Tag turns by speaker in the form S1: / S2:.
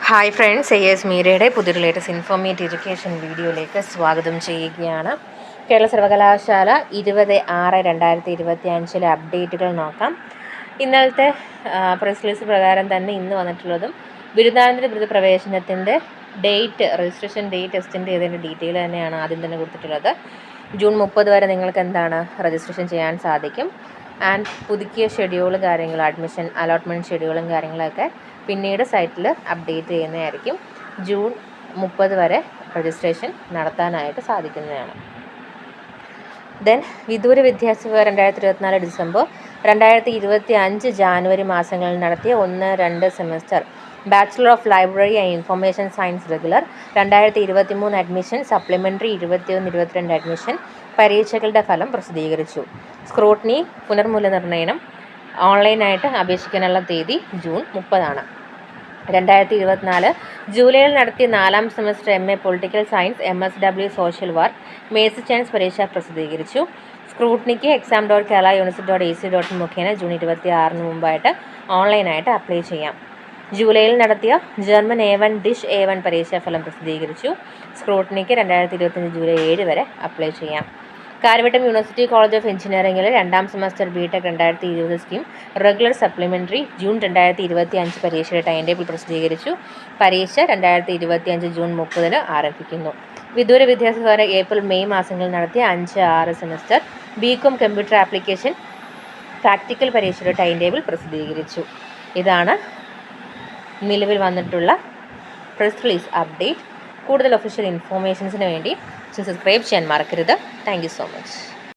S1: Hi friends, AS മീരയുടെ പുതിയൊരു latest informative education വീഡിയോയിലേക്ക് സ്വാഗതം ചെയ്യുകയാണ്. കേരള സർവകലാശാല 20/6/2025 അപ്ഡേറ്റുകൾ നോക്കാം. ഇന്നലത്തെ പ്രസ് റിലീസ് പ്രകാരം തന്നെ ഇന്ന് വന്നിട്ടുള്ളതും ബിരുദാനന്തര ബിരുദ പ്രവേശനത്തിൻ്റെ ഡേറ്റ്, രജിസ്ട്രേഷൻ ഡേറ്റ്, ടെസ്റ്റിൻ്റെ ഇതിൻ്റെ ഡീറ്റെയിൽ തന്നെയാണ് ആദ്യം തന്നെ കൊടുത്തിട്ടുള്ളത്. ജൂൺ 30 വരെ നിങ്ങൾക്ക് രജിസ്ട്രേഷൻ ചെയ്യാൻ സാധിക്കും. ആൻഡ് പുതുക്കിയ ഷെഡ്യൂൾ കാര്യങ്ങൾ, അഡ്മിഷൻ അലോട്ട്മെൻറ്റ് ഷെഡ്യൂളും കാര്യങ്ങളൊക്കെ പിന്നീട് സൈറ്റിൽ അപ്ഡേറ്റ് ചെയ്യുന്നതായിരിക്കും. ജൂൺ 30 വരെ രജിസ്ട്രേഷൻ നടത്താനായിട്ട് സാധിക്കുന്നതാണ്. ദെൻ വിദൂര വിദ്യാഭ്യാസ 2024 ഡിസംബർ 2025 ജാനുവരി മാസങ്ങളിൽ നടത്തിയ 1-2 semester bachelor of library and information science regular 2023 admission, supplementary 21-22 admission പരീക്ഷകളുടെ ഫലം പ്രസിദ്ധീകരിച്ചു. സ്ക്രൂട്ടിനി പുനർമൂല്യനിർണ്ണയം ഓൺലൈനായിട്ട് അപേക്ഷിക്കാനുള്ള തീയതി ജൂൺ 30 2024 ജൂലൈയിൽ നടത്തിയ 4ാം semester MA political science, MSW social work, Mercy chance പരീക്ഷ പ്രസിദ്ധീകരിച്ചു. സ്ക്രൂട്ടിനിക്ക് exam.kerala.university.ac.in മുഖേന ജൂൺ 26 മുമ്പായിട്ട് ഓൺലൈനായിട്ട് അപ്ലൈ ചെയ്യാം. ജൂലൈയിൽ നടത്തിയ ജർമ്മൻ A1 ഡിഷ് A1 പരീക്ഷാ ഫലം പ്രസിദ്ധീകരിച്ചു. സ്ക്രൂട്ടിനിക്ക് 2025 ജൂലൈ 7 വരെ അപ്ലൈ ചെയ്യാം. കാര്യവട്ടം യൂണിവേഴ്സിറ്റി കോളേജ് ഓഫ് എഞ്ചിനീയറിംഗിൽ 2ാം semester BTech 2020 scheme regular supplementary June 2025 പരീക്ഷയുടെ ടൈം ടേബിൾ പ്രസിദ്ധീകരിച്ചു. പരീക്ഷ 2025 ജൂൺ 30 ആരംഭിക്കുന്നു. വിദൂര വിദ്യാഭ്യാസ ഏപ്രിൽ-മെയ് മാസങ്ങളിൽ നടത്തിയ 5-6 semester BCom computer application practical പരീക്ഷയുടെ ടൈം ടേബിൾ പ്രസിദ്ധീകരിച്ചു. ഇതാണ് നിലവിൽ വന്നിട്ടുള്ള പ്രസ് റിലീസ് അപ്ഡേറ്റ്. കൂടുതൽ ഒഫീഷ്യൽ ഇൻഫോർമേഷൻസിന് വേണ്ടി സബ്സ്ക്രൈബ് ചെയ്യാൻ മറക്കരുത്. Thank you so much.